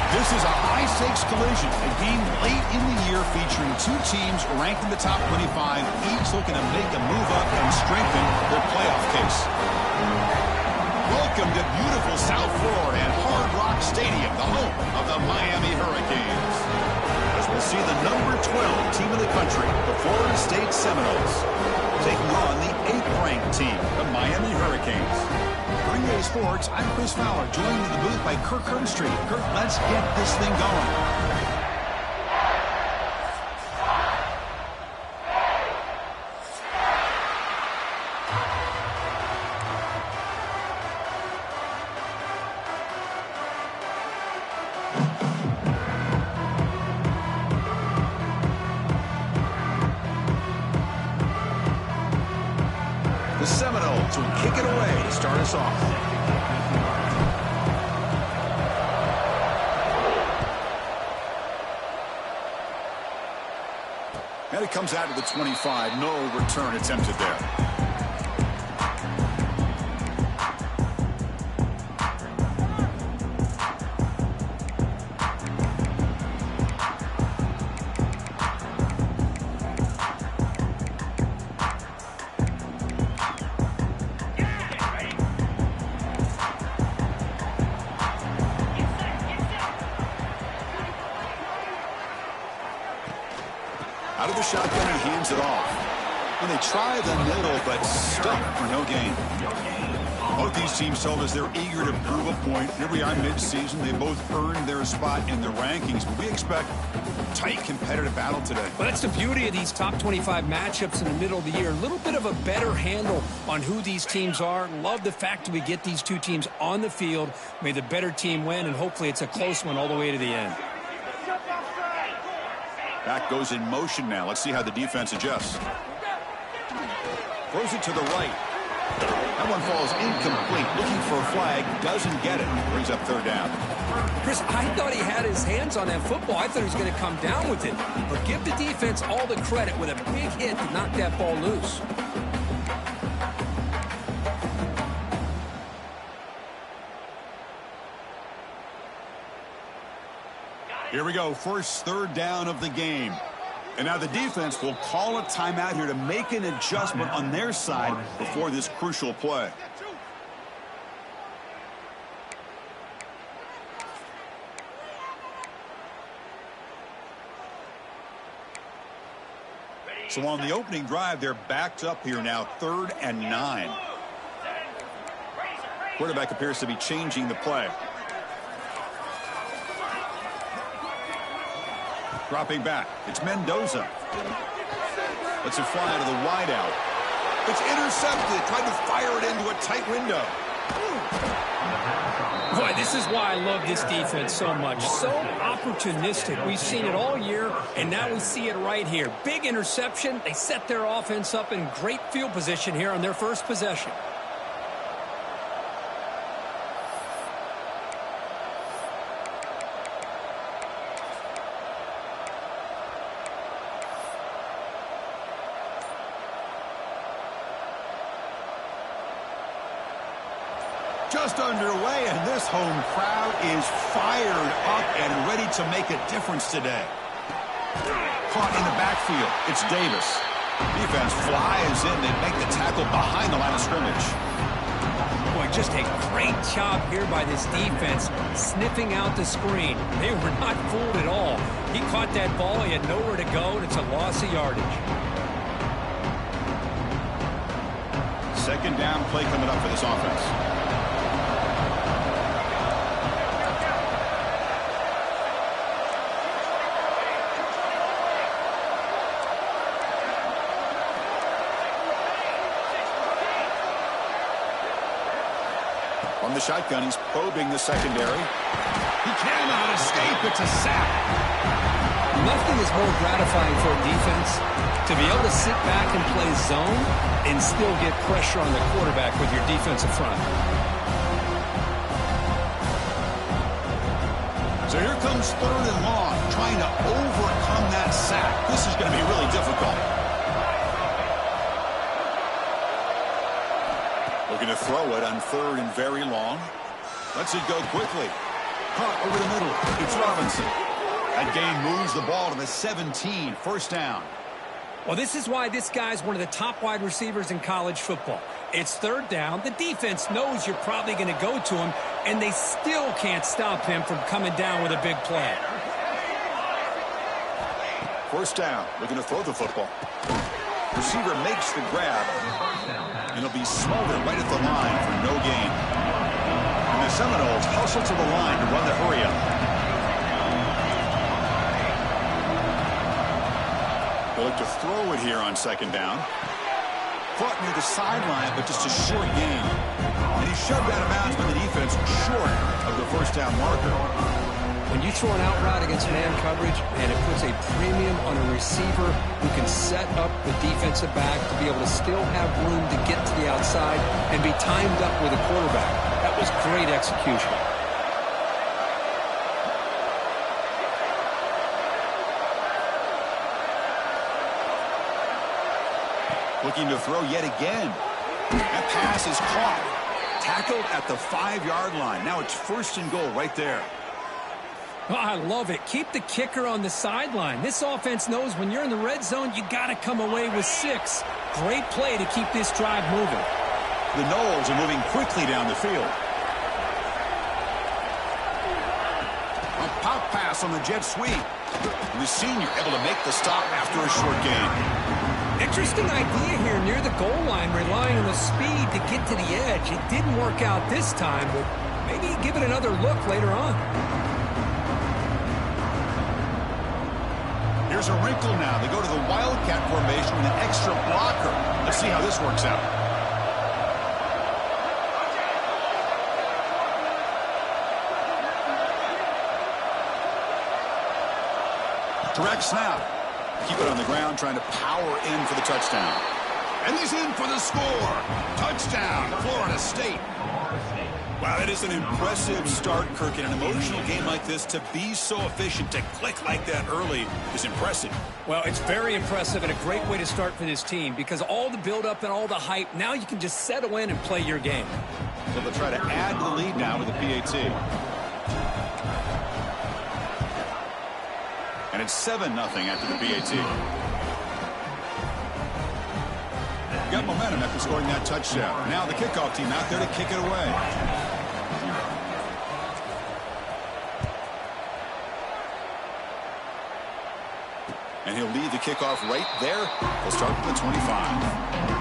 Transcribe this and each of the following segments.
This is a high-stakes collision, a game late in the year featuring two teams ranked in the top 25, each looking to make a move up and strengthen their playoff case. Welcome to beautiful South Florida and Hard Rock Stadium, the home of the Miami Hurricanes. As we'll see the number 12 team in the country, the Florida State Seminoles, taking on the 8th-ranked team, the Miami Hurricanes. For EA Sports, I'm Chris Fowler, joined in the booth by Kirk Herbstreit. Kirk, let's get this thing going. The Seminoles will kick it away to start us off. And it comes out to the 25. No return attempted there. Out of the shotgun, he hands it off. And they try the middle, but stuck for no gain. Both these teams told us they're eager to prove a point. Here we are mid-season. They both earned their spot in the rankings, but we expect a tight, competitive battle today. Well, that's the beauty of these top 25 matchups in the middle of the year. A little bit of a better handle on who these teams are. Love the fact that we get these two teams on the field. May the better team win, and hopefully it's a close one all the way to the end. Back goes in motion now. Let's see how the defense adjusts. Throws it to the right. That one falls incomplete. Looking for a flag. Doesn't get it. Brings up third down. Chris, I thought he had his hands on that football. I thought he was going to come down with it. But give the defense all the credit with a big hit to knock that ball loose. Here we go, first third down of the game. And now the defense will call a timeout here to make an adjustment on their side before this crucial play. So on the opening drive, they're backed up here now, 3rd and 9. Quarterback appears to be changing the play. Dropping back. It's Mendoza. Lets it fly to the wideout. It's intercepted. Tried to fire it into a tight window. Boy, this is why I love this defense so much. So opportunistic. We've seen it all year, and now we see it right here. Big interception. They set their offense up in great field position here on their first possession. Just underway, and this home crowd is fired up and ready to make a difference today. Caught in the backfield. It's Davis. Defense flies in. They make the tackle behind the line of scrimmage. Boy, just a great job here by this defense, sniffing out the screen. They were not fooled at all. He caught that ball. He had nowhere to go, and it's a loss of yardage. Second down play coming up for this offense. On the shotgun, he's probing the secondary. He cannot escape. It's a sack. Nothing is more gratifying for a defense to be able to sit back and play zone and still get pressure on the quarterback with your defensive front. So here comes 3rd and long, trying to overcome that sack. This is going to be really difficult. Looking to throw it on 3rd and very long. Lets it go quickly. Caught over the middle. It's Robinson. That gain moves the ball to the 17. First down. Well, this is why this guy's one of the top wide receivers in college football. It's third down. The defense knows you're probably going to go to him, and they still can't stop him from coming down with a big play. First down. Looking to throw the football. Receiver makes the grab, and it'll be Smolder right at the line for no gain. And the Seminoles hustle to the line to run the hurry-up. They'll look to throw it here on second down. Caught near the sideline, but just a short gain. And he's shoved out of bounds by the defense short of the first down marker. When you throw an out route against man coverage, and it puts a premium on a receiver who can set up the defensive back to be able to still have room to get to the outside and be timed up with a quarterback. That was great execution. Looking to throw yet again. That pass is caught. Tackled at the 5-yard line. Now it's first and goal right there. Oh, I love it. Keep the kicker on the sideline. This offense knows when you're in the red zone, you got to come away with 6. Great play to keep this drive moving. The Noles are moving quickly down the field. A pop pass on the jet sweep. And the senior able to make the stop after a short gain. Interesting idea here near the goal line, relying on the speed to get to the edge. It didn't work out this time, but maybe give it another look later on. Here's a wrinkle now. They go to the Wildcat formation with an extra blocker. Let's see how this works out. Direct snap. Keep it on the ground, trying to power in for the touchdown. And he's in for the score. Touchdown, Florida State. Wow, that is an impressive start, Kirk. In an emotional game like this, to be so efficient, to click like that early is impressive. Well, it's very impressive and a great way to start for this team because all the build-up and all the hype, now you can just settle in and play your game. So they'll try to add to the lead now with the PAT. And it's 7-0 after the PAT. Got momentum after scoring that touchdown. Now the kickoff team out there to kick it away. And he'll lead the kickoff right there. He'll start with the 25.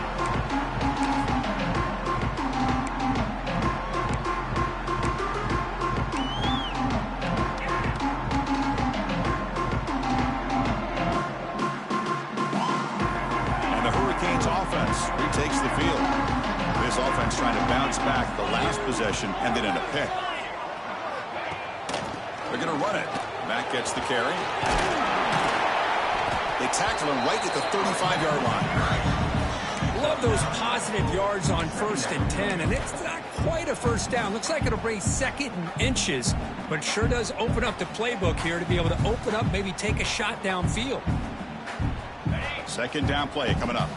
Retakes the field. This offense trying to bounce back the last possession and then in a pick. They're going to run it. Matt gets the carry. They tackle him right at the 35-yard line. Love those positive yards on 1st and 10, and it's not quite a first down. Looks like it'll bring 2nd and inches, but sure does open up the playbook here to be able to open up, maybe take a shot downfield. 2nd down play coming up.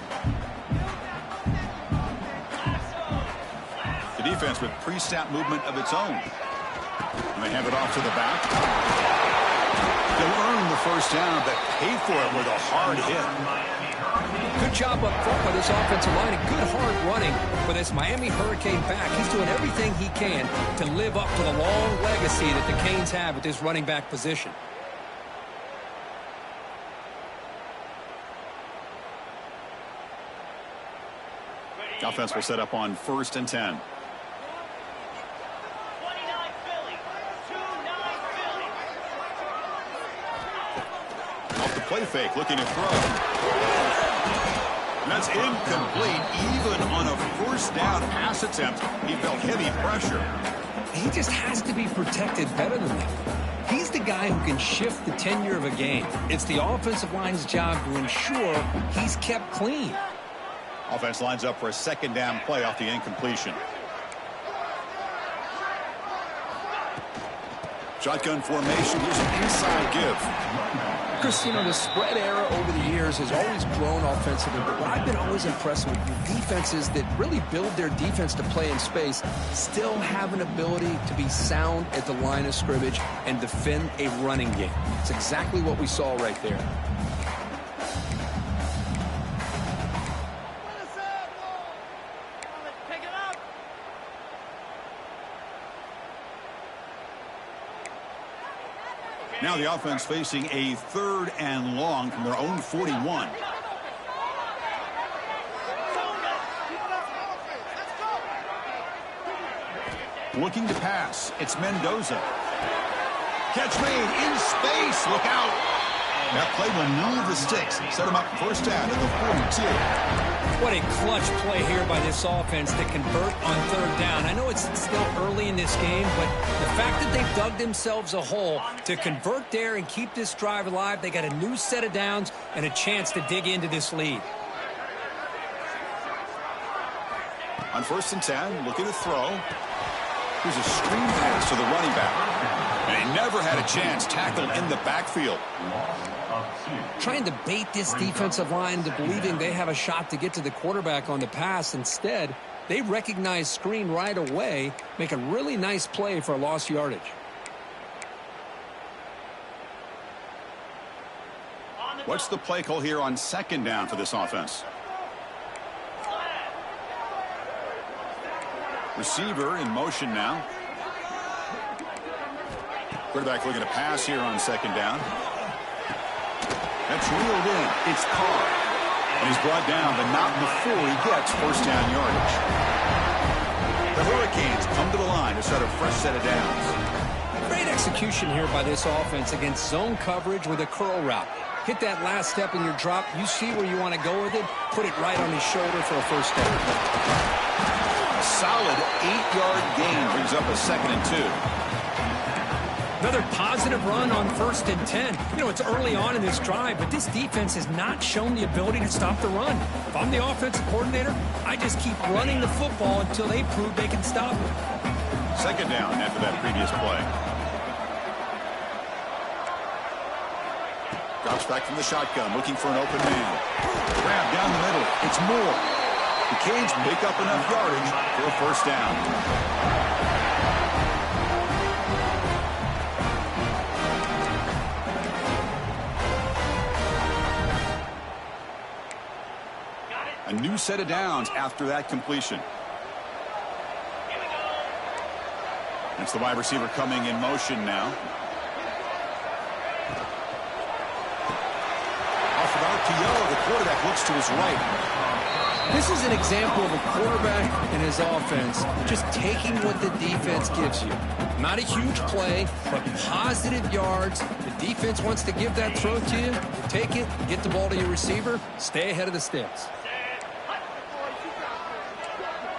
The defense with pre-snap movement of its own. And they hand it off to the back. They'll earn the first down, but pay for it with a hard hit. Good job up front by this offensive line and good hard running for this Miami Hurricane back. He's doing everything he can to live up to the long legacy that the Canes have at this running back position. Offense will set up on 1st and 10. Off the play fake, looking to throw. And that's incomplete. Even on a 1st down pass attempt, he felt heavy pressure. He just has to be protected better than that. He's the guy who can shift the tenure of a game. It's the offensive line's job to ensure he's kept clean. Offense lines up for a 2nd down play off the incompletion. Shotgun formation. Here's an inside give. Chris, you know, the spread era over the years has always grown offensively, but what I've been always impressed with defenses that really build their defense to play in space still have an ability to be sound at the line of scrimmage and defend a running game. It's exactly what we saw right there. Now the offense facing a 3rd and long from their own 41. Looking to pass. It's Mendoza. Catch made in space. Look out. That play will move the sticks. Set him up first down at the 42. What a clutch play here by this offense to convert on 3rd down. I know it's still early in this game, but the fact that they've dug themselves a hole to convert there and keep this drive alive, they got a new set of downs and a chance to dig into this lead. On 1st and 10, looking to throw. Here's a screen pass to the running back. And he never had a chance tackled in the backfield. Trying to bait this defensive line into believing they have a shot to get to the quarterback on the pass. Instead, they recognize screen right away, make a really nice play for a lost yardage. What's the play call here on 2nd down for this offense? Receiver in motion now. Quarterback looking to pass here on 2nd down. That's reeled in. It's Carr. And he's brought down, but not before he gets 1st down yardage. The Hurricanes come to the line to start a fresh set of downs. Great execution here by this offense against zone coverage with a curl route. Hit that last step in your drop. You see where you want to go with it. Put it right on his shoulder for a 1st down. A solid 8-yard gain brings up a 2nd and 2. Another positive run on 1st and 10. You know, it's early on in this drive, but this defense has not shown the ability to stop the run. If I'm the offensive coordinator, I just keep running the football until they prove they can stop it. 2nd down after that previous play. Drops back from the shotgun, looking for an open man. Grab down the middle. It's Moore. The Canes make up enough yardage for a 1st down. A new set of downs after that completion. It's the wide receiver coming in motion now. Off about Keogh, the quarterback looks to his right. This is an example of a quarterback and his offense just taking what the defense gives you. Not a huge play, but positive yards. The defense wants to give that throw to you. You take it, get the ball to your receiver, stay ahead of the sticks.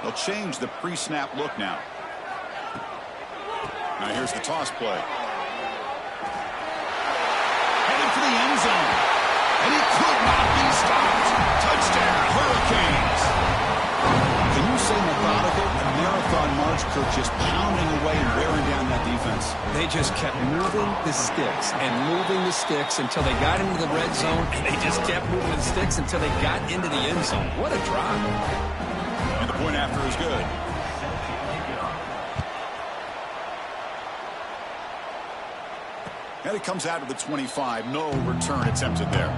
They'll change the pre-snap look now. Now here's the toss play. Headed for the end zone. And he could not be stopped. Touchdown, Hurricanes. Can you say methodical? A marathon march, Kirk, just pounding away and wearing down that defense. They just kept moving the sticks and moving the sticks until they got into the red zone, and they just kept moving the sticks until they got into the end zone. What a drive. And the point after is good. And it comes out of the 25. No return attempted there.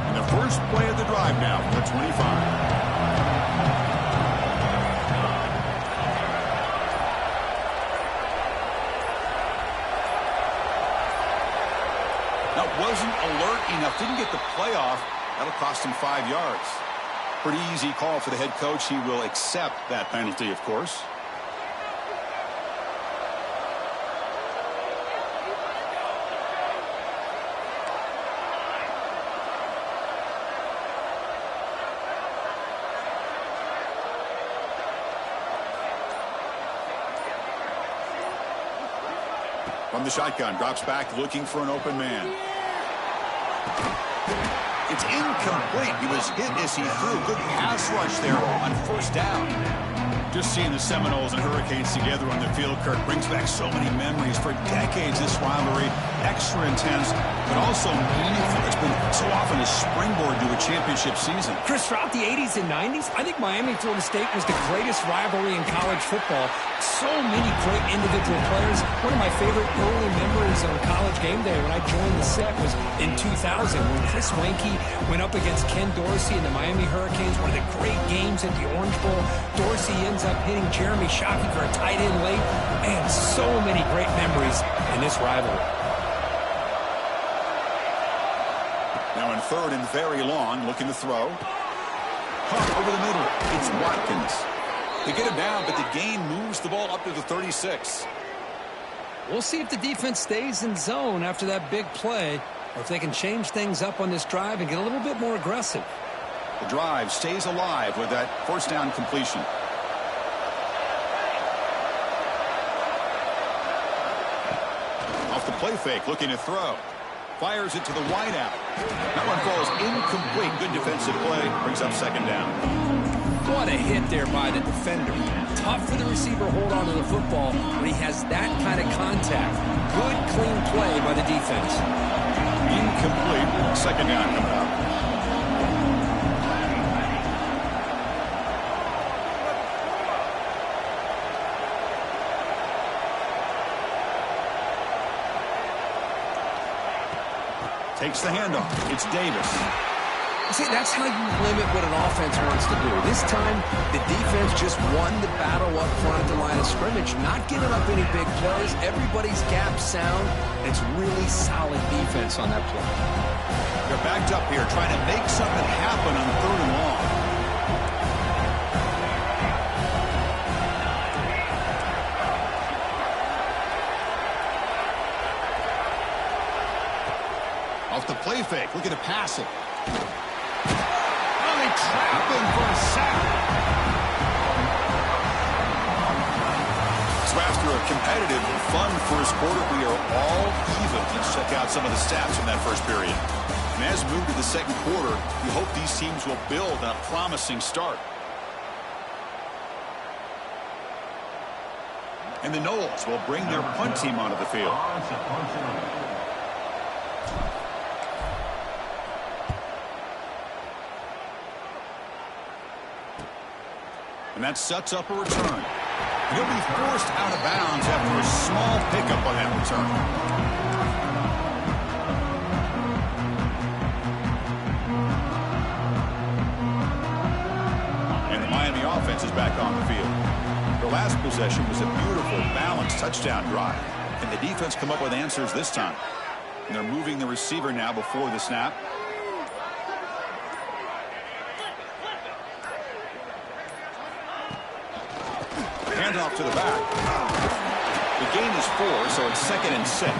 And the first play of the drive now from the 25. Wasn't alert enough, didn't get the play off. That'll cost him 5 yards. Pretty easy call for the head coach. He will accept that penalty, of course. From the shotgun, drops back looking for an open man. It's incomplete. He was hit as he threw. Good pass rush there on first down. Just seeing the Seminoles and Hurricanes together on the field, Kirk, brings back so many memories. For decades, this rivalry, extra intense, but also meaningful. It's been so often a springboard to a championship season. Chris, throughout the 80s and 90s, I think Miami-Florida State was the greatest rivalry in college football. So many great individual players. One of my favorite early memories on college game day when I joined the set was in 2000 when Chris Weinke went up against Ken Dorsey and the Miami Hurricanes. One of the great games at the Orange Bowl. Dorsey ends up hitting Jeremy Shockey for a tight end late. And so many great memories in this rivalry. Now in third and very long, looking to throw. Caught over the middle. It's Watkins. They get him down, but the gain moves the ball up to the 36. We'll see if the defense stays in zone after that big play, or if they can change things up on this drive and get a little bit more aggressive. The drive stays alive with that first down completion. Off the play fake, looking to throw. Fires it to the wideout. That one falls incomplete. Good defensive play. Brings up second down. What a hit there by the defender. Tough for the receiver to hold on to the football when he has that kind of contact. Good, clean play by the defense. Incomplete. Second down coming up. Takes the handoff. It's Davis. See, that's how you limit what an offense wants to do. This time, the defense just won the battle up front at the line of scrimmage, not giving up any big plays. Everybody's gap sound. It's really solid defense on that play. They're backed up here, trying to make something happen on third and long. Off the play fake, looking to pass it. They trap him for a sack. So after a competitive, fun first quarter, we are all even. Let's check out some of the stats from that first period. And as we move to the second quarter, we hope these teams will build on a promising start. And the Noles will bring their punt team onto the field. And that sets up a return. He'll be forced out of bounds after a small pickup on that return. And the Miami offense is back on the field. Their last possession was a beautiful, balanced touchdown drive. Can the defense come up with answers this time? And they're moving the receiver now before the snap. Off to the back. The gain is 4, so it's 2nd and 6.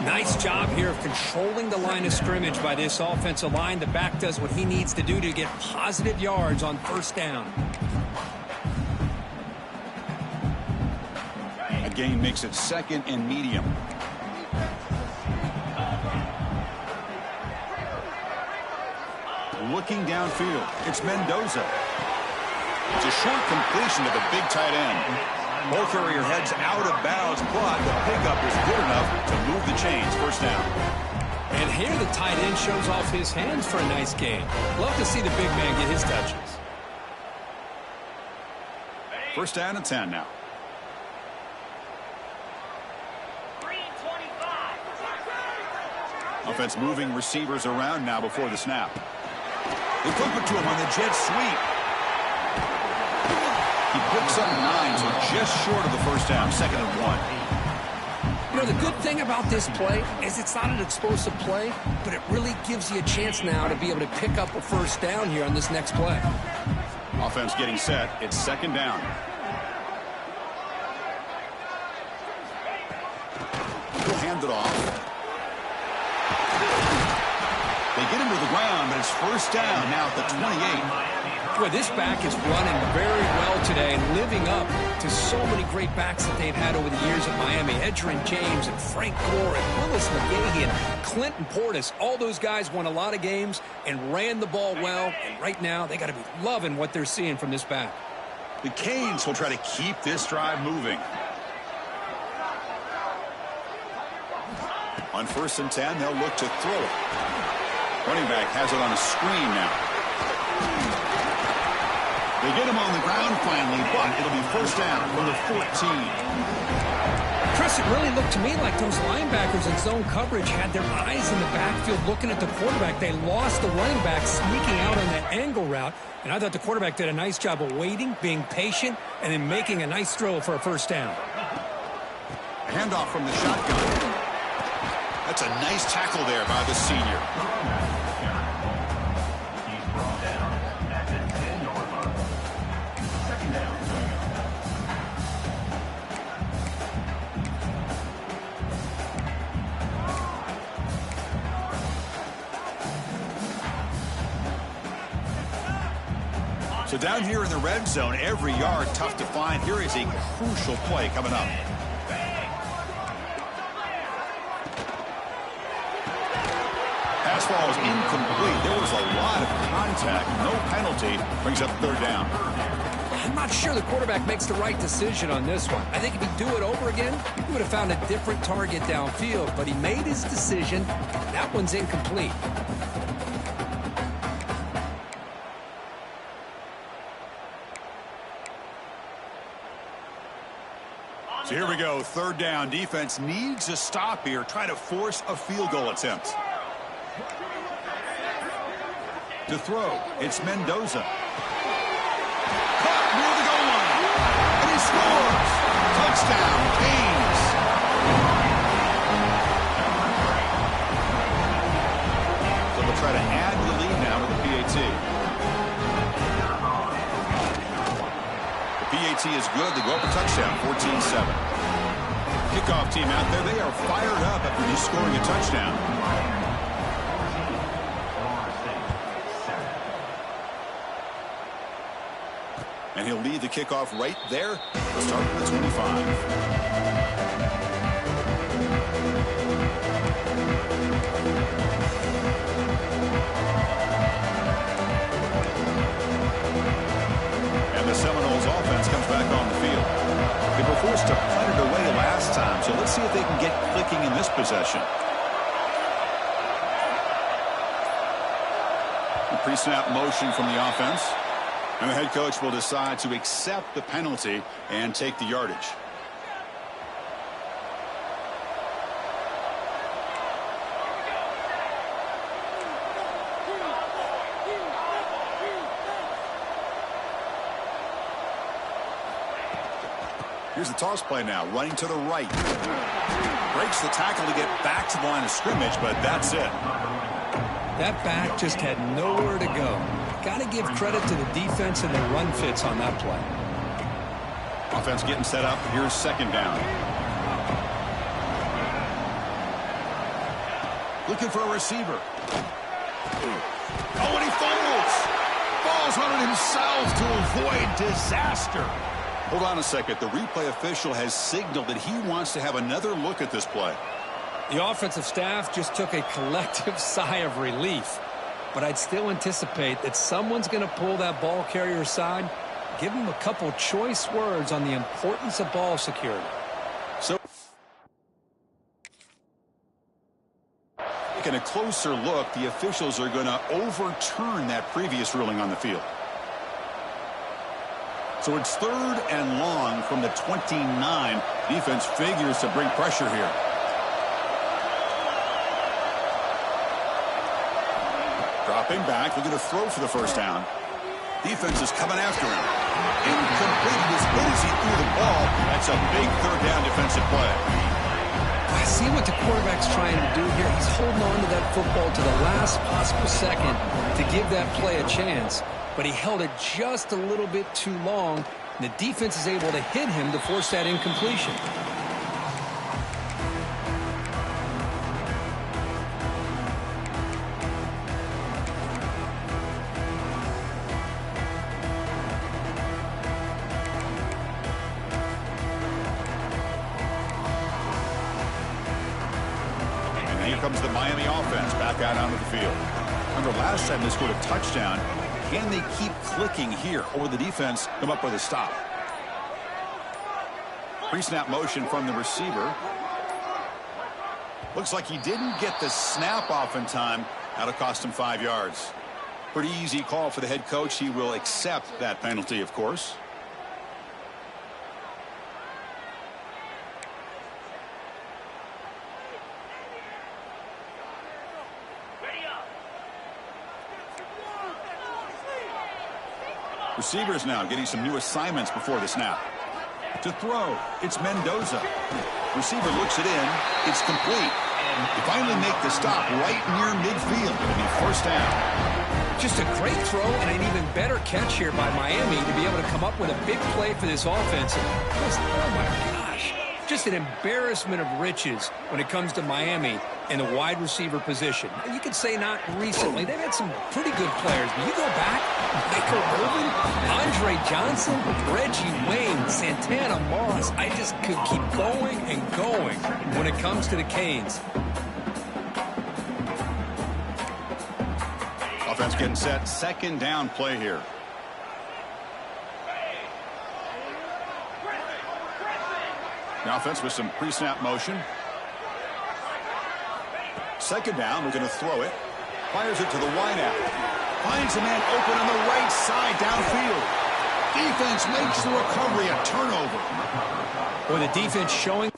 Nice job here of controlling the line of scrimmage by this offensive line. The back does what he needs to do to get positive yards on first down. A gain makes it 2nd and medium. Looking downfield, it's Mendoza. It's a short completion to the big tight end. Ball carrier heads out of bounds, but the pickup is good enough to move the chains. First down. And here the tight end shows off his hands for a nice gain. Love to see the big man get his touches. First down and 10 now. Offense moving receivers around now before the snap. They flip it to him on the jet sweep. He picks up 9, so just short of the first down, 2nd and 1. You know, the good thing about this play is it's not an explosive play, but it really gives you a chance now to be able to pick up a first down here on this next play. Offense getting set. It's 2nd down. He'll hand it off. They get him to the ground, but it's first down now at the 28. Boy, this back is running very well today and living up to so many great backs that they've had over the years at Miami. Edgerrin James and Frank Gore and Willis McGahee and Clinton Portis. All those guys won a lot of games and ran the ball well. And right now, they got to be loving what they're seeing from this back. The Canes will try to keep this drive moving. On 1st and 10, they'll look to throw it. Running back has it on a screen now. They get him on the ground finally, but it'll be 1st down from the 14. Chris, it really looked to me like those linebackers in zone coverage had their eyes in the backfield looking at the quarterback. They lost the running back sneaking out on that angle route, and I thought the quarterback did a nice job of waiting, being patient, and then making a nice throw for a 1st down. A handoff from the shotgun. That's a nice tackle there by the senior. So down here in the red zone, every yard tough to find. Here is a crucial play coming up. Pass ball is incomplete. There was a lot of contact. No penalty. Brings up 3rd down. I'm not sure the quarterback makes the right decision on this one. I think if he'd do it over again, he would have found a different target downfield. But he made his decision. That one's incomplete. So here we go. 3rd down. Defense needs a stop here. Try to force a field goal attempt. To throw, it's Mendoza. Caught near the goal line. And he scores. Touchdown, Canes. So they'll try to add to the lead now with the PAT. The PAT is good. They go up a touchdown, 14-7. Kickoff team out there. They are fired up after just scoring a touchdown. And he'll lead the kickoff right there. We'll start with the 25. And the Seminoles offense comes back on the field. They were forced to punt it away last time, so let's see if they can get clicking in this possession. A pre-snap motion from the offense. And the head coach will decide to accept the penalty and take the yardage. Here's the toss play now, running to the right. Breaks the tackle to get back to the line of scrimmage, but that's it. That back just had nowhere to go. Got to give credit to the defense and the run fits on that play. Offense getting set up. Here's 2nd down. Looking for a receiver. Oh, and he fumbles. Falls on it himself to avoid disaster. Hold on a second. The replay official has signaled that he wants to have another look at this play. The offensive staff just took a collective sigh of relief. But I'd still anticipate that someone's going to pull that ball carrier aside, give him a couple choice words on the importance of ball security. So, taking a closer look, the officials are going to overturn that previous ruling on the field. So it's 3rd and long from the 29. Defense figures to bring pressure here. Dropping back, looking to throw for the 1st down. Defense is coming after him. Incomplete as good as he threw the ball. That's a big 3rd down defensive play. I see what the quarterback's trying to do here. He's holding on to that football to the last possible second to give that play a chance. But he held it just a little bit too long. And the defense is able to hit him to force that incompletion. And here comes the Miami offense back out onto the field. Remember, last time they scored a touchdown. Can they keep clicking here, or will the defense come up with a stop? Pre-snap motion from the receiver. Looks like he didn't get the snap off in time. That'll cost him 5 yards. Pretty easy call for the head coach. He will accept that penalty, of course. Receivers now getting some new assignments before the snap. To throw, it's Mendoza. Receiver looks it in. It's complete. They finally make the stop right near midfield. It'll be first down. Just a great throw and an even better catch here by Miami to be able to come up with a big play for this offense. Oh, my gosh. Just an embarrassment of riches when it comes to Miami in the wide receiver position. You could say not recently. They've had some pretty good players. But you go back, Michael Irvin, Andre Johnson, Reggie Wayne, Santana Moss. I just could keep going and going when it comes to the Canes. Offense getting set. Second down play here. The offense with some pre-snap motion. Second down, we're going to throw it. Fires it to the wideout. Finds a man open on the right side downfield. Defense makes the recovery a turnover. Boy, the defense showing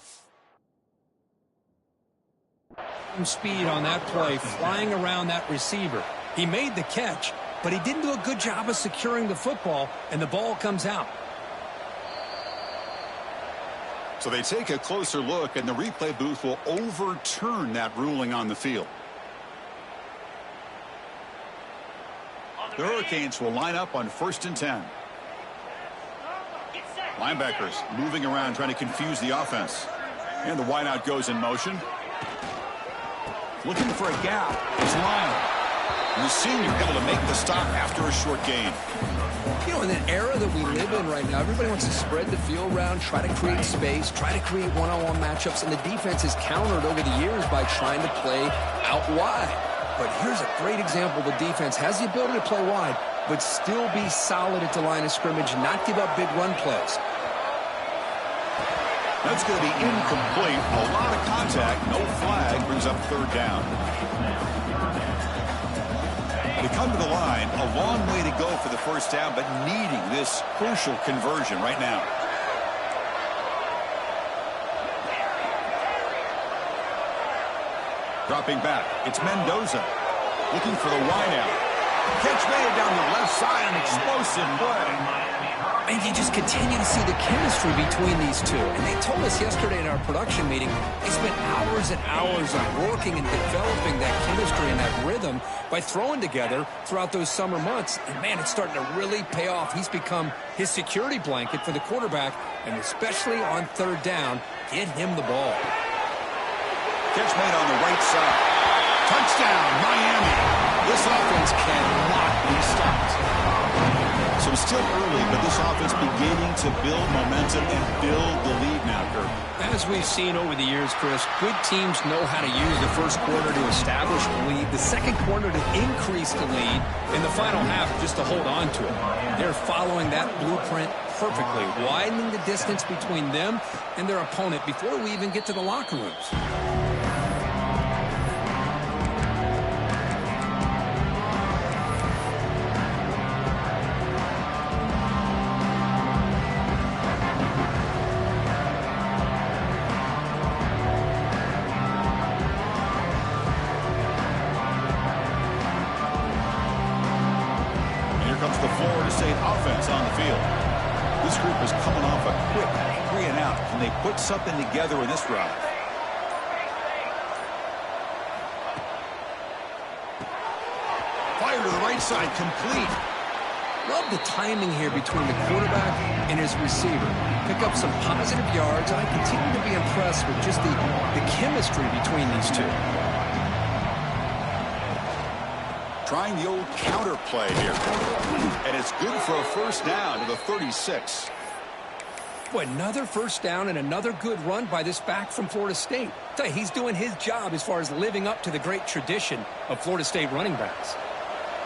speed on that play, flying around that receiver. He made the catch, but he didn't do a good job of securing the football, and the ball comes out. So they take a closer look, and the replay booth will overturn that ruling on the field. The Hurricanes will line up on 1st and 10. Linebackers moving around, trying to confuse the offense. And the wideout goes in motion. Looking for a gap. It's Lyon. And the senior able to make the stop after a short gain. You know, in the era that we live in right now, everybody wants to spread the field around, try to create space, try to create one-on-one matchups, and the defense has countered over the years by trying to play out wide. But here's a great example. The defense has the ability to play wide, but still be solid at the line of scrimmage, not give up big run plays. That's going to be incomplete. A lot of contact. No flag. Brings up third down. They come to the line. A long way to go for the first down, but needing this crucial conversion right now. Dropping back. It's Mendoza. Looking for the wideout. Catch made down the left side. An explosive play. And you just continue to see the chemistry between these two. And they told us yesterday in our production meeting, they spent hours and hours on working and developing that chemistry and that rhythm by throwing together throughout those summer months. And, man, it's starting to really pay off. He's become his security blanket for the quarterback, and especially on third down, get him the ball. Catch made on the right side. Touchdown, Miami. This offense cannot be stopped. So it's still early, but this offense beginning to build momentum and build the lead now, Kurt. As we've seen over the years, Chris, good teams know how to use the first quarter to establish the lead, the second quarter to increase the lead, and the final half just to hold on to it. They're following that blueprint perfectly, widening the distance between them and their opponent before we even get to the locker rooms. Put something together in this drive. Fire to the right side, complete. Love the timing here between the quarterback and his receiver. Pick up some positive yards. I continue to be impressed with just the chemistry between these two. Trying the old counter play here. And it's good for a first down to the 36. Boy, another first down and another good run by this back from Florida State. Tell you, he's doing his job as far as living up to the great tradition of Florida State running backs.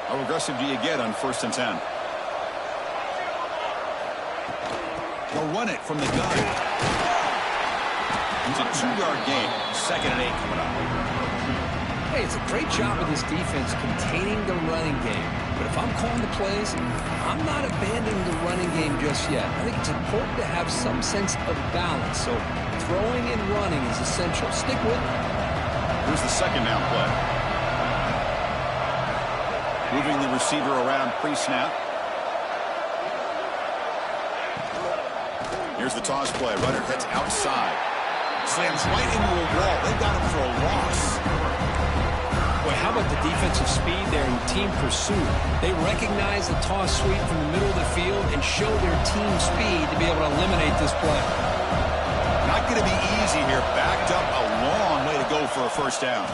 How aggressive do you get on 1st and 10? They'll run it from the gun. It's a 2-yard gain. 2nd and 8 coming up. Hey, it's a great job of this defense containing the running game. But if I'm calling the plays, I'm not abandoning the running game just yet. I think it's important to have some sense of balance. So throwing and running is essential. Stick with it. Here's the 2nd down play. Moving the receiver around pre-snap. Here's the toss play. Runner heads outside. Slams right into a wall. They've got him for a loss. Boy, how about the defensive speed there in team pursuit? They recognize the toss sweep from the middle of the field and show their team speed to be able to eliminate this play. Not going to be easy here. Backed up a long way to go for a first down.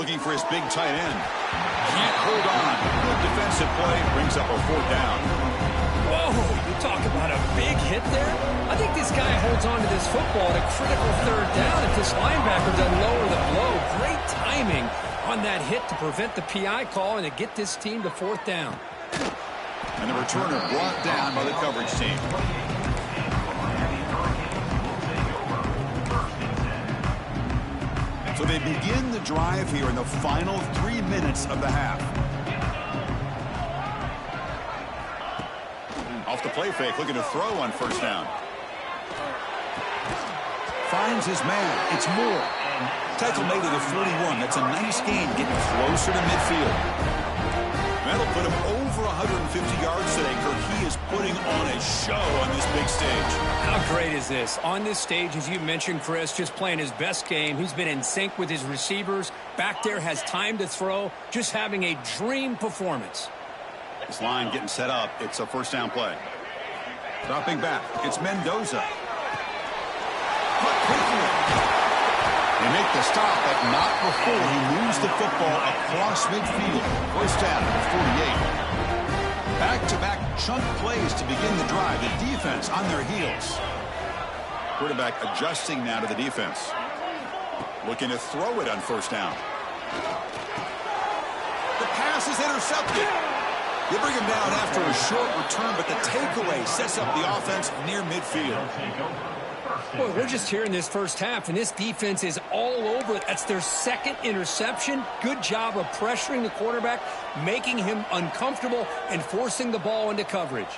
Looking for his big tight end. Can't hold on. Good defensive play. Brings up a 4th down. Whoa, you talk about a big hit there? I think this guy holds on to this football at a critical 3rd down if this linebacker doesn't lower the blow. Great timing on that hit to prevent the PI call and to get this team to 4th down. And the returner brought down by the coverage team. So they begin the drive here in the final 3 minutes of the half. Off the play fake, looking to throw on 1st down. Finds his man. It's Moore. Tackle made at the 41. That's a nice gain, getting closer to midfield. That'll put him over 150 yards today. Kirk, he is putting on a show on this big stage. How great is this? On this stage, as you mentioned, Chris, just playing his best game. He's been in sync with his receivers. Back there, has time to throw. Just having a dream performance. This line getting set up. It's a 1st down play. Dropping back. It's Mendoza. They make the stop, but not before he moves the football across midfield. 1st down at 48. Back-to-back chunk plays to begin the drive. The defense on their heels. Quarterback adjusting now to the defense. Looking to throw it on 1st down. The pass is intercepted. They bring him down after a short return, but the takeaway sets up the offense near midfield. Boy, we're just here in this first half, and this defense is all over it. That's their 2nd interception. Good job of pressuring the quarterback, making him uncomfortable, and forcing the ball into coverage.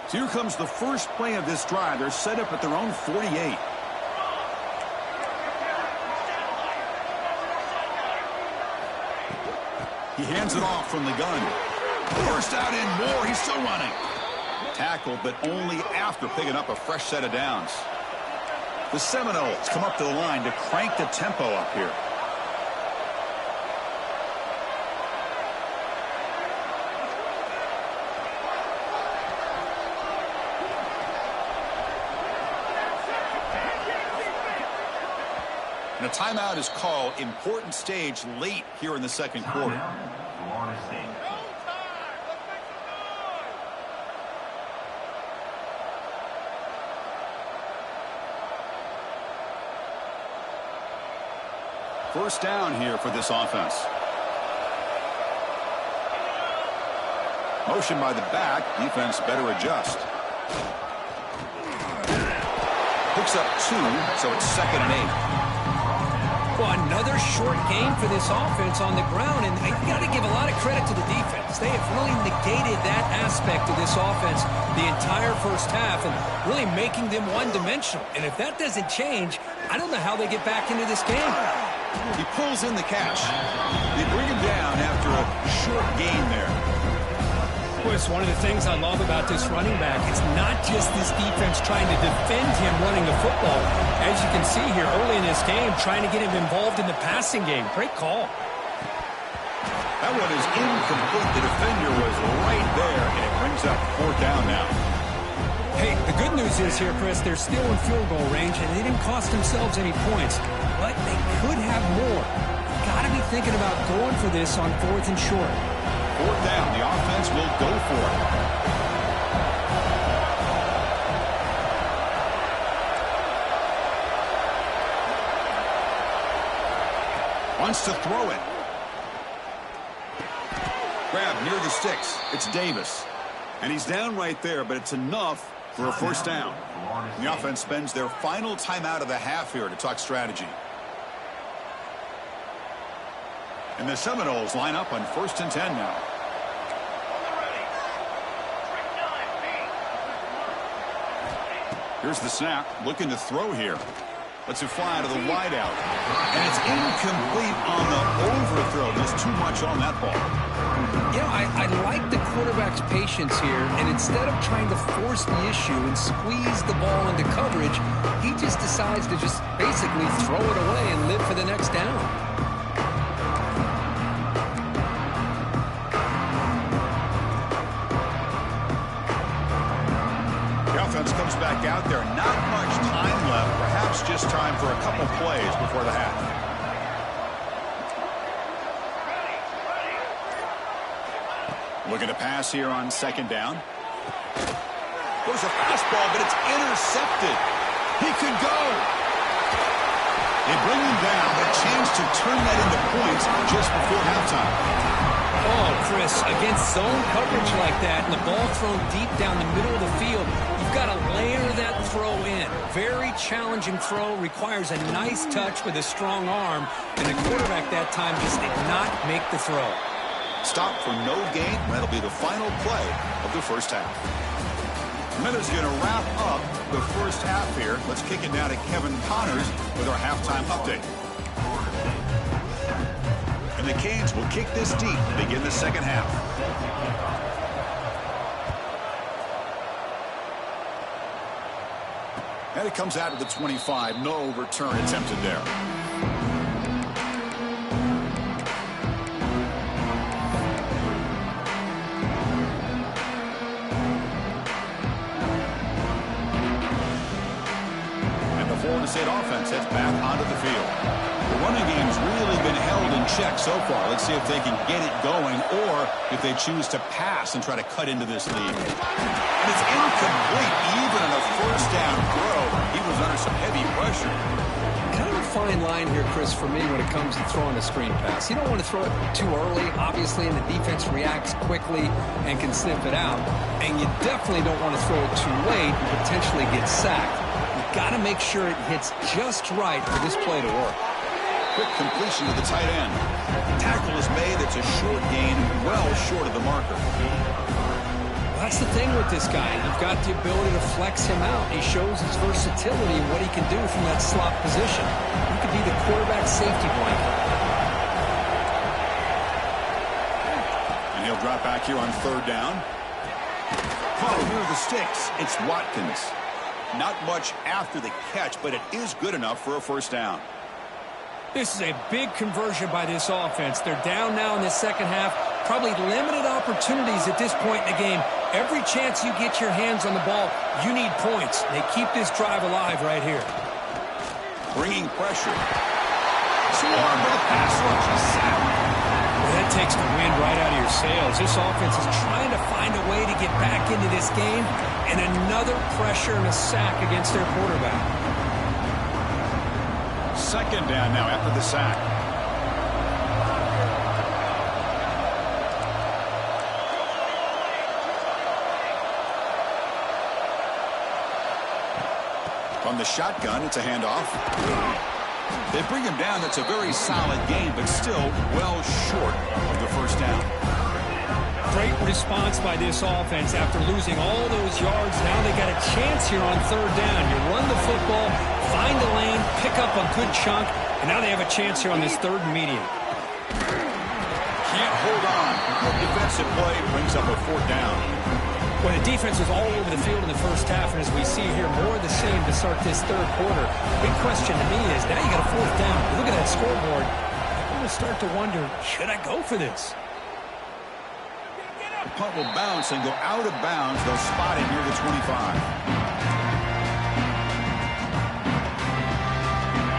So here comes the first play of this drive. They're set up at their own 48. He hands it off from the gun. Forced out in Moore. He's still running. Tackled, but only after picking up a fresh set of downs. The Seminoles come up to the line to crank the tempo up here. And a timeout is called. Important stage late here in the 2nd quarter. First down here for this offense. Motion by the back. Defense better adjust. Picks up 2, so it's 2nd and 8. Well, another short game for this offense on the ground, and you got to give a lot of credit to the defense. They have really negated that aspect of this offense the entire first half and really making them one-dimensional. And if that doesn't change, I don't know how they get back into this game. He pulls in the catch. They bring him down after a short gain there. Well, it's one of the things I love about this running back. It's not just this defense trying to defend him running the football. As you can see here early in this game, trying to get him involved in the passing game. Great call. That one is incomplete. The defender was right there, and it brings up 4th down now. Hey, the good news is here, Chris, they're still in field goal range, and they didn't cost themselves any points. But they could have more. Got to be thinking about going for this on 4th and short. 4th down. The offense will go for it. Wants to throw it. Grab near the sticks. It's Davis. And he's down right there, but it's enough for a first down. The offense spends their final timeout of the half here to talk strategy. And the Seminoles line up on 1st and 10 now. Here's the snap. Looking to throw here. Lets it fly to the wideout. And it's incomplete on the overthrow. There's too much on that ball. You know, I like the quarterback's patience here, and instead of trying to force the issue and squeeze the ball into coverage, he just decides to just basically throw it away and live for the next down. The offense comes back out there. Not much time left. Perhaps just time for a couple plays before the half. Looking to pass here on 2nd down. There's a fastball, but it's intercepted. He could go. They bring him down, but a chance to turn that into points just before halftime. Oh, Chris, against zone coverage like that and the ball thrown deep down the middle of the field, you've got to layer that throw in. Very challenging throw, requires a nice touch with a strong arm, and the quarterback that time just did not make the throw. Stop for no gain. That'll be the final play of the first half. Miller's going to wrap up the first half here. Let's kick it down to Kevin Connors with our halftime update. And the Canes will kick this deep to begin the second half. And it comes out of the 25. No return attempted there. State offense heads back onto the field. The running game's really been held in check so far. Let's see if they can get it going or if they choose to pass and try to cut into this lead. And it's incomplete even on a first down throw. He was under some heavy pressure. Kind of a fine line here, Chris, for me when it comes to throwing a screen pass. You don't want to throw it too early, obviously, and the defense reacts quickly and can sniff it out. And you definitely don't want to throw it too late and potentially get sacked. Got to make sure it hits just right for this play to work. Quick completion to the tight end. Tackle is made. It's a short gain, well short of the marker. Well, that's the thing with this guy. You've got the ability to flex him out. He shows his versatility and what he can do from that slot position. He could be the quarterback safety blanket. And he'll drop back here on 3rd down. Caught near the sticks. It's Watkins. Not much after the catch, but it is good enough for a first down. This is a big conversion by this offense. They're down now in the second half. Probably limited opportunities at this point in the game. Every chance you get your hands on the ball, you need points. They keep this drive alive right here. Bringing pressure. Swarm with a pass rush. A sack. Well, that takes the wind right out of your sails. This offense is trying to find a way to get back into this game, and another pressure and a sack against their quarterback. 2nd down now after the sack. From the shotgun, it's a handoff. They bring him down. That's a very solid game, but still well short of the first down. Great response by this offense after losing all those yards. Now they got a chance here on 3rd down. You run the football, find a lane, pick up a good chunk, and now they have a chance here on this 3rd and medium. Can't hold on. Good defensive play brings up a 4th down. Well, the defense was all over the field in the first half, and as we see here, more of the same to start this 3rd quarter. Big question to me is, now you got a 4th down. You look at that scoreboard, I'm going to start to wonder, should I go for this? The punt will bounce and go out of bounds. They'll spot it near the 25.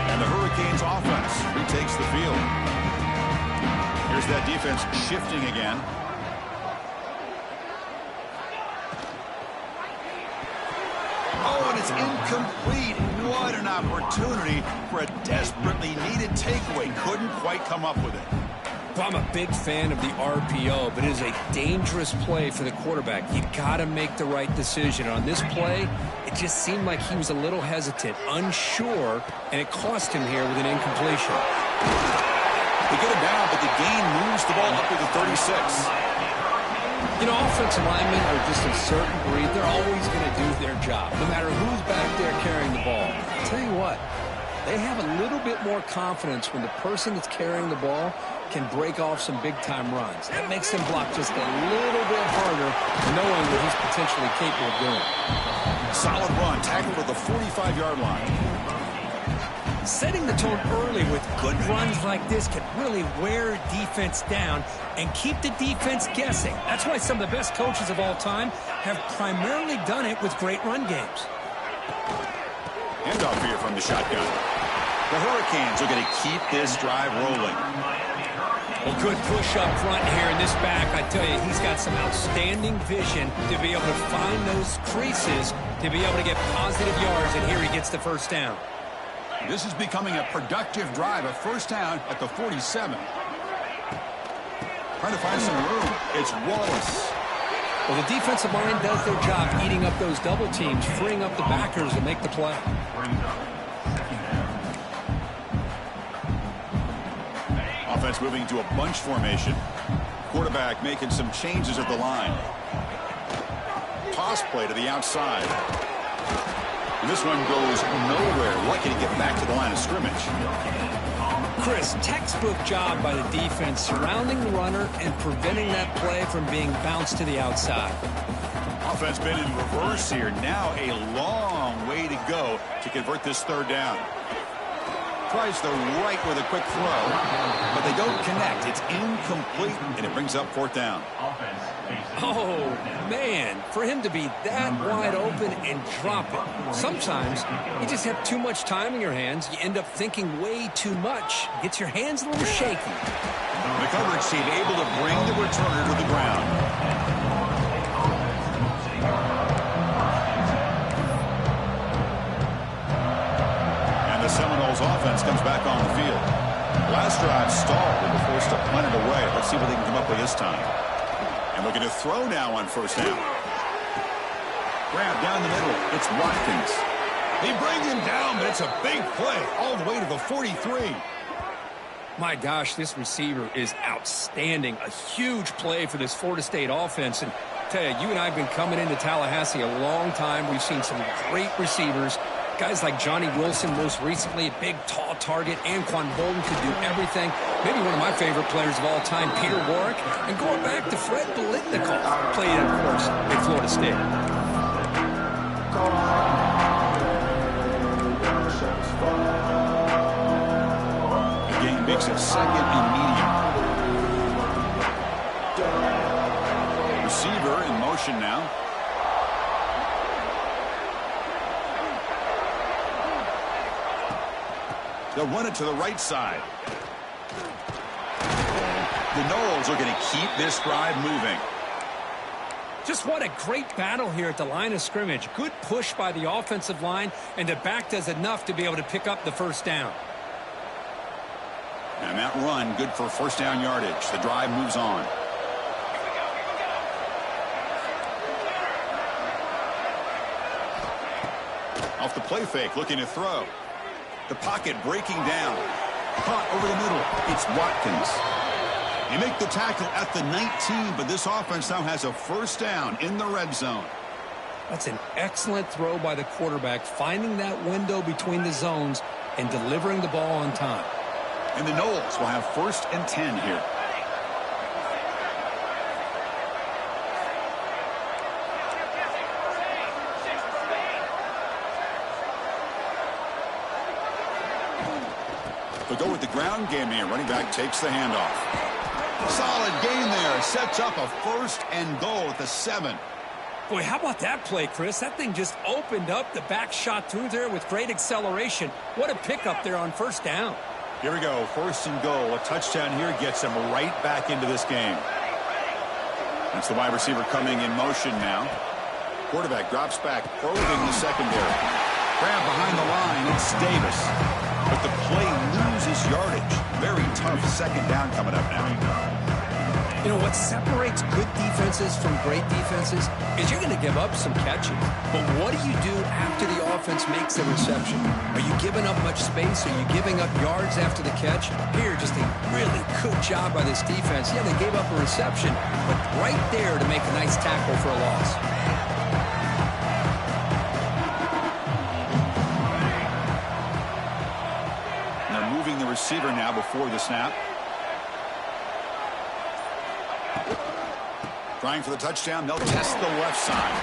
And the Hurricanes offense retakes the field. Here's that defense shifting again. Oh, and it's incomplete. What an opportunity for a desperately needed takeaway. Couldn't quite come up with it. Well, I'm a big fan of the RPO, but it is a dangerous play for the quarterback. You got to make the right decision. On this play, it just seemed like he was a little hesitant, unsure, and it cost him here with an incompletion. They get him down, but the gain moves the ball up to the 36. You know, offensive linemen are just a certain breed. They're always going to do their job, no matter who's back there carrying the ball. I'll tell you what, they have a little bit more confidence when the person that's carrying the ball can break off some big-time runs. That makes them block just a little bit harder, knowing what he's potentially capable of doing. Solid run, tackled at the 45-yard line. Setting the tone early with good runs like this can really wear defense down and keep the defense guessing. That's why some of the best coaches of all time have primarily done it with great run games. Handoff here from the shotgun. The Hurricanes are going to keep this drive rolling. Well, good push up front here in this back. I tell you, he's got some outstanding vision to be able to find those creases, to be able to get positive yards, and here he gets the first down. This is becoming a productive drive, a first down at the 47. Trying to find some room. It's Wallace. Well, the defensive line does their job eating up those double teams, freeing up the backers to make the play. Offense moving to a bunch formation. Quarterback making some changes at the line. Toss play to the outside. And this one goes nowhere. Lucky to get back to the line of scrimmage. Chris, textbook job by the defense surrounding the runner and preventing that play from being bounced to the outside. Offense been in reverse here. Now a long way to go to convert this third down. Tries the right with a quick throw, but they don't connect. It's incomplete, and it brings up fourth down. Oh, man, for him to be that wide open and drop it. Sometimes you just have too much time in your hands. You end up thinking way too much. Gets your hands a little shaky. The coverage team able to bring the returner to the ground. Seminoles offense comes back on the field. Last drive stalled and were forced to punt it away. Let's see what they can come up with this time. And looking to throw now on first down. Grab down the middle. It's Watkins. They bring him down, but it's a big play all the way to the 43. My gosh, this receiver is outstanding. A huge play for this Florida State offense. And I tell you, you and I have been coming into Tallahassee a long time. We've seen some great receivers. Guys like Johnny Wilson, most recently, a big, tall target. Anquan Bolden could do everything. Maybe one of my favorite players of all time, Peter Warrick. And going back to Fred Biletnikoff, played, of course, at Florida State. The game makes it second and medium. Receiver in motion now. They'll run it to the right side. The Noles are going to keep this drive moving. Just what a great battle here at the line of scrimmage. Good push by the offensive line, and the back does enough to be able to pick up the first down. And that run, good for first down yardage. The drive moves on. Off the play fake, looking to throw. The pocket breaking down. Caught over the middle. It's Watkins. They make the tackle at the 19, but this offense now has a first down in the red zone. That's an excellent throw by the quarterback, finding that window between the zones and delivering the ball on time. And the Noles will have first and 10 here. They'll go with the ground game here. Running back takes the handoff. Solid gain there. Sets up a first and goal at the 7. Boy, how about that play, Chris? That thing just opened up. The back shot through there with great acceleration. What a pickup there on first down. Here we go. First and goal. A touchdown here gets them right back into this game. That's the wide receiver coming in motion now. Quarterback drops back, probing the secondary. Grab behind the line, it's Davis. But the play loses yardage. Very tough second down coming up now. You know, what separates good defenses from great defenses is you're going to give up some catches. But what do you do after the offense makes a reception? Are you giving up much space? Are you giving up yards after the catch? Here, just a really good job by this defense. Yeah, they gave up a reception, but right there to make a nice tackle for a loss. They're moving the receiver now before the snap. Trying for the touchdown, they'll test the left side.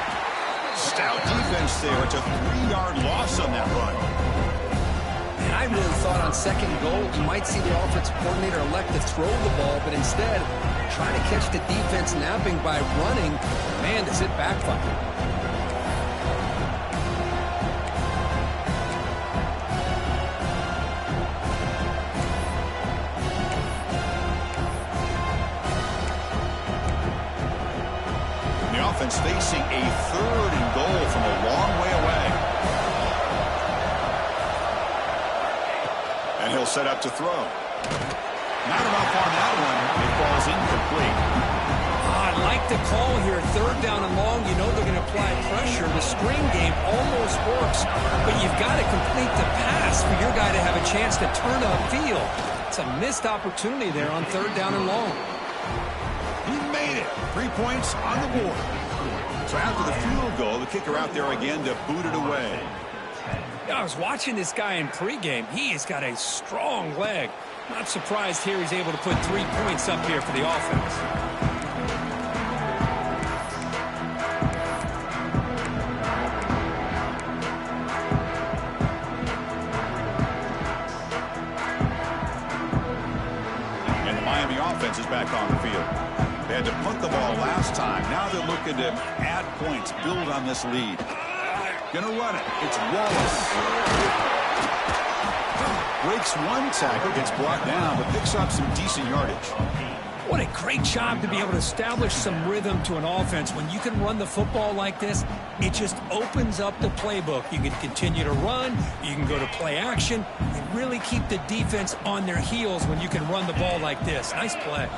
Stout defense there. It's a 3-yard loss on that run. And I really thought on second goal, you might see the offensive coordinator elect to throw the ball, but instead, try to catch the defense napping by running. Man, does it backfire. Offense facing a 3rd and goal from a long way away. And he'll set up to throw. Not enough on that one. It falls incomplete. I like the call here. 3rd down and long. You know they're going to apply pressure. The screen game almost works, but you've got to complete the pass for your guy to have a chance to turn upfield. It's a missed opportunity there on 3rd down and long. He made it. 3 points on the board. So after the field goal, the kicker out there again to boot it away. I was watching this guy in pregame. He has got a strong leg. Not surprised here he's able to put 3 points up here for the offense. And the Miami offense is back on the field. They had to punt the ball last time. Now they're looking to add points, build on this lead. Gonna run it. It's Wallace. Breaks one tackle, gets brought down, but picks up some decent yardage. What a great job to be able to establish some rhythm to an offense. When you can run the football like this, it just opens up the playbook. You can continue to run. You can go to play action. And really keep the defense on their heels when you can run the ball like this. Nice play.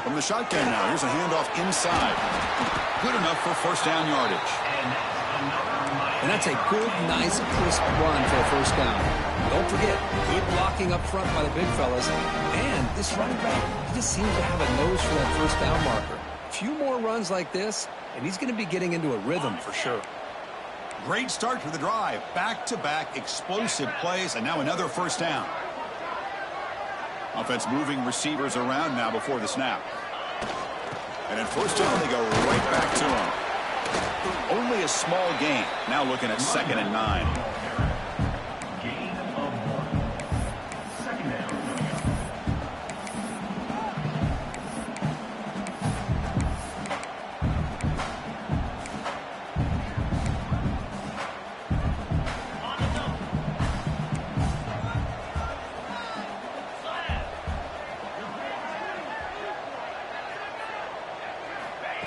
From the shotgun now, here's a handoff inside. Good enough for 1st down yardage. And that's a good, nice, crisp run for a 1st down. Don't forget, good blocking up front by the big fellas. And this running back, he just seems to have a nose for that 1st down marker. A few more runs like this, and he's going to be getting into a rhythm for sure. Great start to the drive. Back-to-back explosive plays, and now another 1st down. Offense moving receivers around now before the snap. And in 1st down, they go right back to him. Only a small gain. Now looking at 2nd and 9.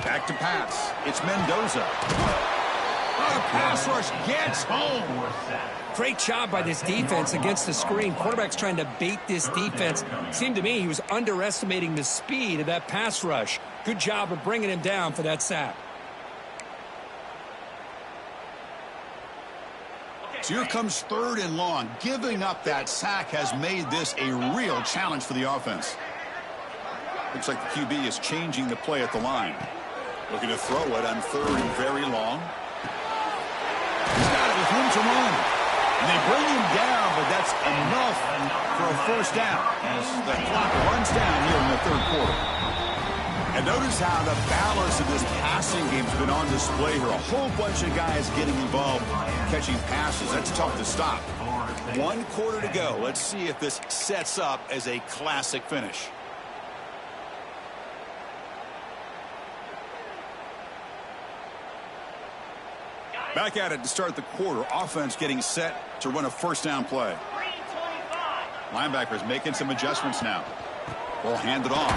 Back to pass. It's Mendoza. The pass rush gets home. Great job by this defense against the screen. Quarterback's trying to bait this defense. Seemed to me he was underestimating the speed of that pass rush. Good job of bringing him down for that sack. So here comes 3rd and long. Giving up that sack has made this a real challenge for the offense. Looks like the QB is changing the play at the line. Looking to throw it on 3rd and very long. He's got it with room to run. And they bring him down, but that's enough for a 1st down as the clock runs down here in the 3rd quarter. And notice how the balance of this passing game has been on display here. A whole bunch of guys getting involved, catching passes. That's tough to stop. 1 quarter to go. Let's see if this sets up as a classic finish. Back at it to start the quarter. Offense getting set to run a 1st down play. Linebackers making some adjustments now. Ball handed off.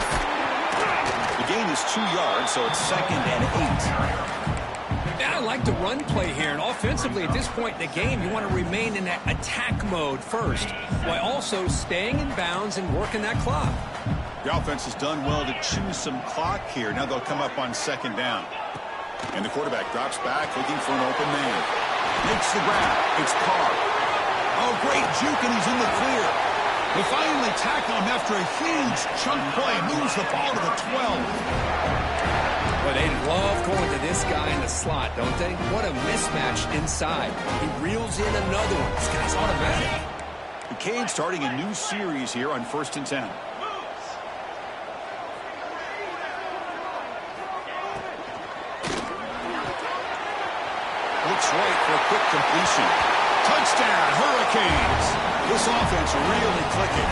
The gain is 2 yards, so it's 2nd and 8. Yeah, I like the run play here. And offensively, at this point in the game, you want to remain in that attack mode first, while also staying in bounds and working that clock. The offense has done well to choose some clock here. Now they'll come up on 2nd down. And the quarterback drops back, looking for an open man. Makes the grab. It's Carr. Oh, great juke, and he's in the clear. They finally tackle him after a huge chunk play. Moves the ball to the 12. But they love going to this guy in the slot, don't they? What a mismatch inside. He reels in another one. This guy's automatic. The Canes starting a new series here on 1st and 10. Looks right for a quick completion. Touchdown, Hurricanes. This offense really clicking.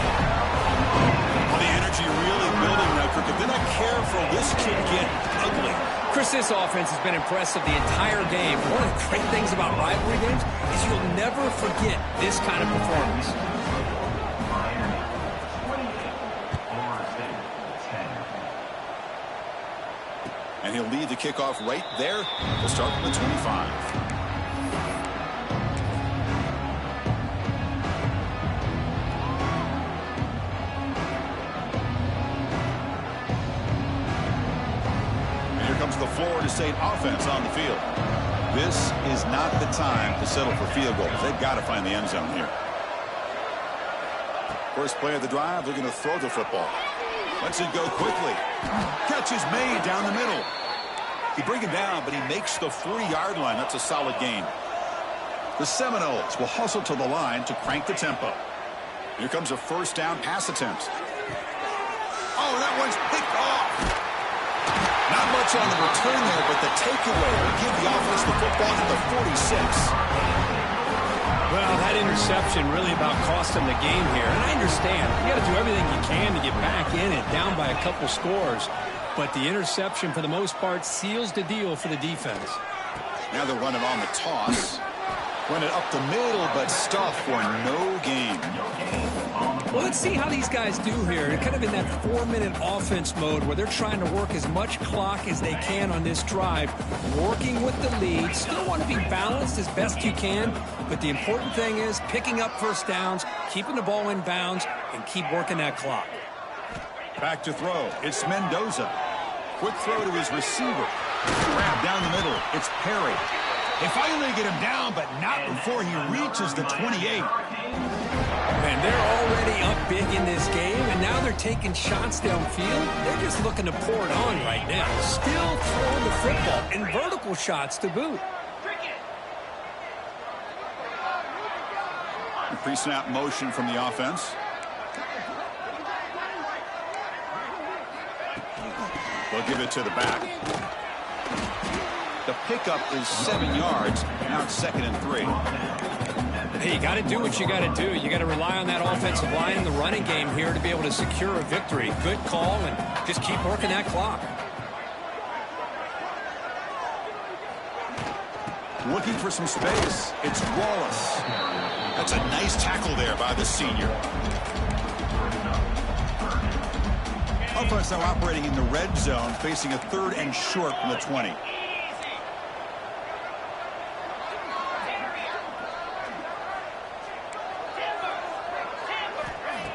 Well, the energy really building now, Cricket. They don't care for this kid getting ugly. Chris, this offense has been impressive the entire game. One of the great things about rivalry games is you'll never forget this kind of performance. And he'll lead the kickoff right there. We'll start from the 25. Comes the Florida State offense on the field. This is not the time to settle for field goals. They've got to find the end zone here. First play of the drive, they're going to throw the football. Lets it go quickly. Catch is made down the middle. He bring him down, but he makes the 40-yard line. That's a solid gain. The Seminoles will hustle to the line to crank the tempo. Here comes a first down pass attempt. Oh, that one's picked off. Not much on the return there, but the takeaway will give the offense the football at the 46. Well, that interception really about cost them the game here. And I understand. You got to do everything you can to get back in it, down by a couple scores. But the interception, for the most part, seals the deal for the defense. Now they're running on the toss. Run it up the middle, but stuff for no gain. Well, let's see how these guys do here. They're kind of in that 4-minute offense mode where they're trying to work as much clock as they can on this drive, working with the lead. Still want to be balanced as best you can, but the important thing is picking up first downs, keeping the ball in bounds, and keep working that clock. Back to throw. It's Mendoza. Quick throw to his receiver. Grab down the middle. It's Perry. They finally get him down, but not before he reaches the 28. And they're already up big in this game, and now they're taking shots downfield. They're just looking to pour it on right now. Still throwing the football, and vertical shots to boot. Pre-snap motion from the offense. They'll give it to the back. The pickup is 7 yards. Now it's 2nd and 3. Hey, you got to do what you got to do. You got to rely on that offensive line in the running game here to be able to secure a victory. Good call, and just keep working that clock. Looking for some space. It's Wallace. That's a nice tackle there by the senior. Offense now operating in the red zone, facing a 3rd and short from the 20.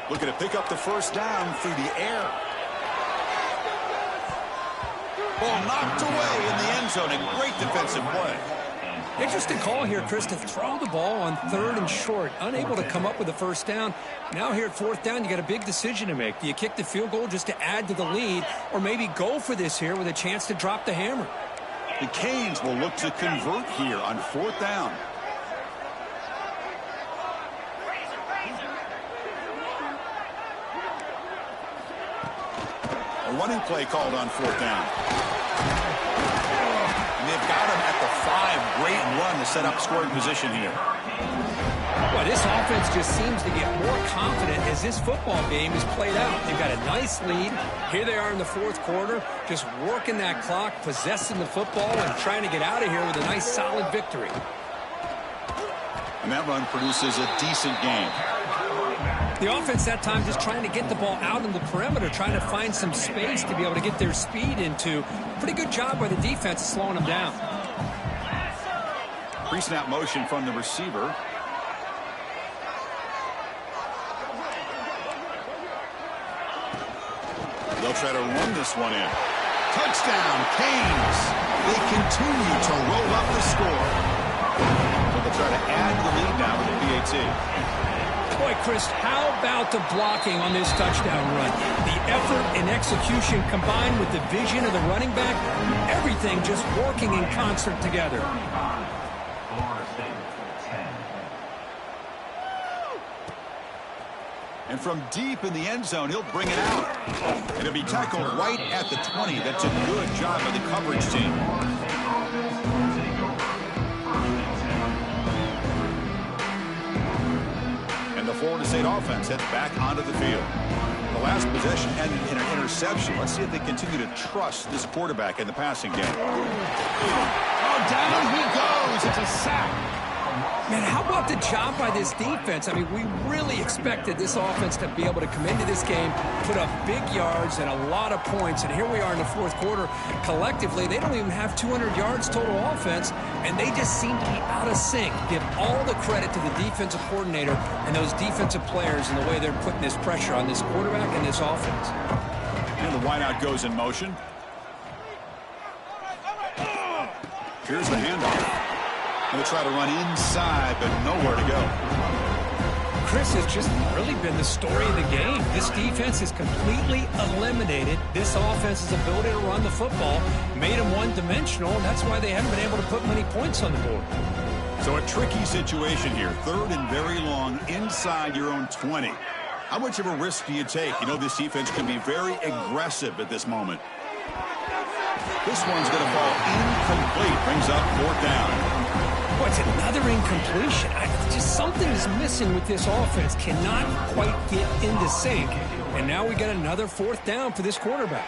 Looking to pick up the first down through the air. Ball knocked away in the end zone. A great defensive play. Interesting call here, Chris, to throw the ball on 3rd and short. Unable to come up with a first down. Now here at 4th down, you got a big decision to make. Do you kick the field goal just to add to the lead, or maybe go for this here with a chance to drop the hammer? The Canes will look to convert here on 4th down. A running play called on 4th down. And they've got him at the 5. Great run to set up scoring position here. Well, this offense just seems to get more confident as this football game is played out. They've got a nice lead. Here they are in the 4th quarter, just working that clock, possessing the football, and trying to get out of here with a nice, solid victory. And that run produces a decent game. The offense that time just trying to get the ball out on the perimeter, trying to find some space to be able to get their speed into. Pretty good job by the defense of slowing them down. Pre-snap motion from the receiver. They'll try to run this one in. Touchdown, Canes. They continue to roll up the score. So they'll try to add the lead now with the PAT. Boy, Chris, how about the blocking on this touchdown run? The effort and execution combined with the vision of the running back, everything just working in concert together. And from deep in the end zone, he'll bring it out. And he'll be tackled right at the 20. That's a good job by the coverage team. And the Florida State offense heads back onto the field. The last possession ended in an interception. Let's see if they continue to trust this quarterback in the passing game. Oh, down he goes. It's a sack. Man, how about the job by this defense? I mean, we really expected this offense to be able to come into this game, put up big yards and a lot of points, and here we are in the fourth quarter. Collectively, they don't even have 200 yards total offense, and they just seem to be out of sync. Give all the credit to the defensive coordinator and those defensive players and the way they're putting this pressure on this quarterback and this offense. And the wideout goes in motion. Here's the handoff. They'll try to run inside, but nowhere to go. Chris has just really been the story of the game. This defense has completely eliminated this offense's ability to run the football, made them one-dimensional, and that's why they haven't been able to put many points on the board. So a tricky situation here. Third and very long inside your own 20. How much of a risk do you take? You know this defense can be very aggressive at this moment. This one's going to fall incomplete. Brings up fourth down. Boy, it's another incompletion. Just something is missing with this offense. Cannot quite get into sync. And now we got another fourth down for this quarterback.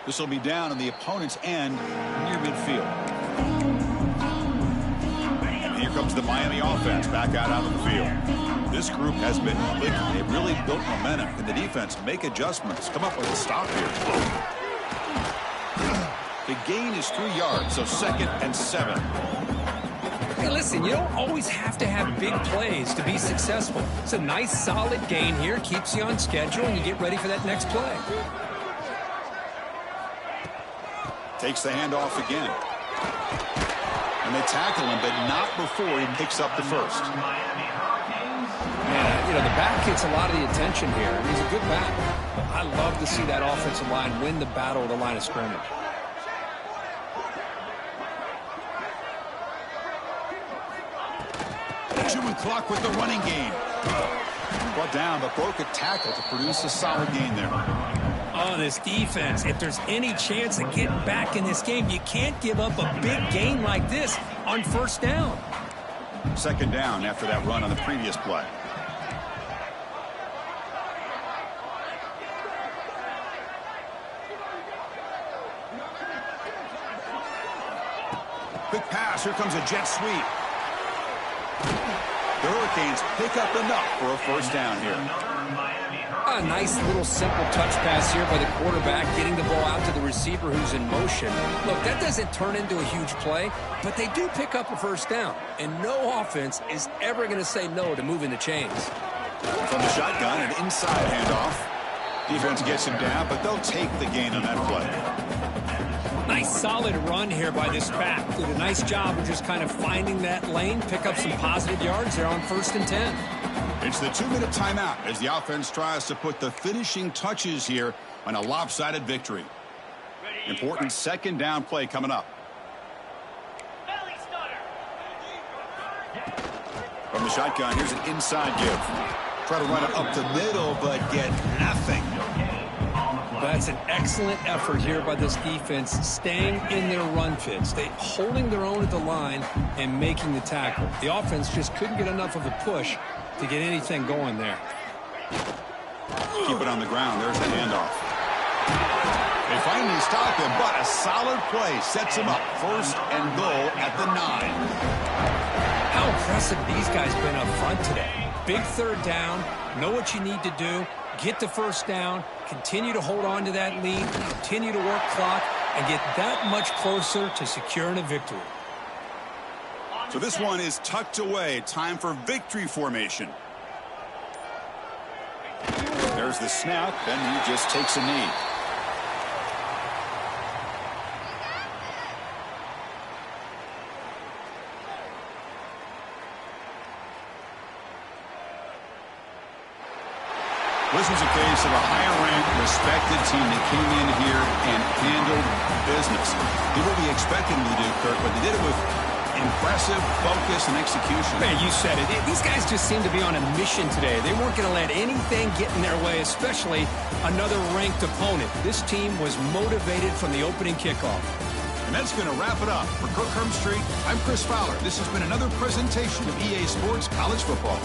This will be down on the opponent's end near midfield. And here comes the Miami offense back out onto the field. This group has been clicking. They've really built momentum. Can the defense make adjustments? Come up with a stop here. The gain is 3 yards, so 2nd and 7. Hey, listen, you don't always have to have big plays to be successful. It's a nice, solid gain here. Keeps you on schedule, and you get ready for that next play. Takes the handoff again. And they tackle him, but not before he picks up the first. Man, you know, the back gets a lot of the attention here. He's a good back. I love to see that offensive line win the battle of the line of scrimmage. Chewing clock with the running game. Brought down, but broke a tackle to produce a solid gain there. Oh, this defense, if there's any chance of getting back in this game, you can't give up a big gain like this on first down. 2nd down after that run on the previous play. Quick pass. Here comes a jet sweep. The Hurricanes pick up enough for a first down here. A nice little simple touch pass here by the quarterback, getting the ball out to the receiver who's in motion. Look, that doesn't turn into a huge play, but they do pick up a first down. And no offense is ever going to say no to moving the chains. From the shotgun, an inside handoff. Defense gets him down, but they'll take the gain on that play. Nice solid run here by this back. Did a nice job of just kind of finding that lane, pick up some positive yards there on 1st and 10. It's the 2-minute timeout as the offense tries to put the finishing touches here on a lopsided victory. Important 2nd down play coming up. From the shotgun, here's an inside give. Try to run it up the middle, but get nothing. That's an excellent effort here by this defense, staying in their run fits. They holding their own at the line and making the tackle. The offense just couldn't get enough of a push to get anything going there. Keep it on the ground. There's the handoff. They finally stop him, but a solid play sets him up. 1st and goal at the 9. How impressive these guys been up front today. Big third down, know what you need to do, get the first down, continue to hold on to that lead, continue to work clock, and get that much closer to securing a victory. So this one is tucked away. Time for victory formation. There's the snap, and he just takes a knee. This was a case of a higher-ranked, respected team that came in here and handled business. Did what we expected them to do, Kirk, but they did it with impressive focus and execution. Man, you said it. These guys just seem to be on a mission today. They weren't going to let anything get in their way, especially another ranked opponent. This team was motivated from the opening kickoff. And that's going to wrap it up. For Kirk Street, I'm Chris Fowler. This has been another presentation of EA Sports College Football.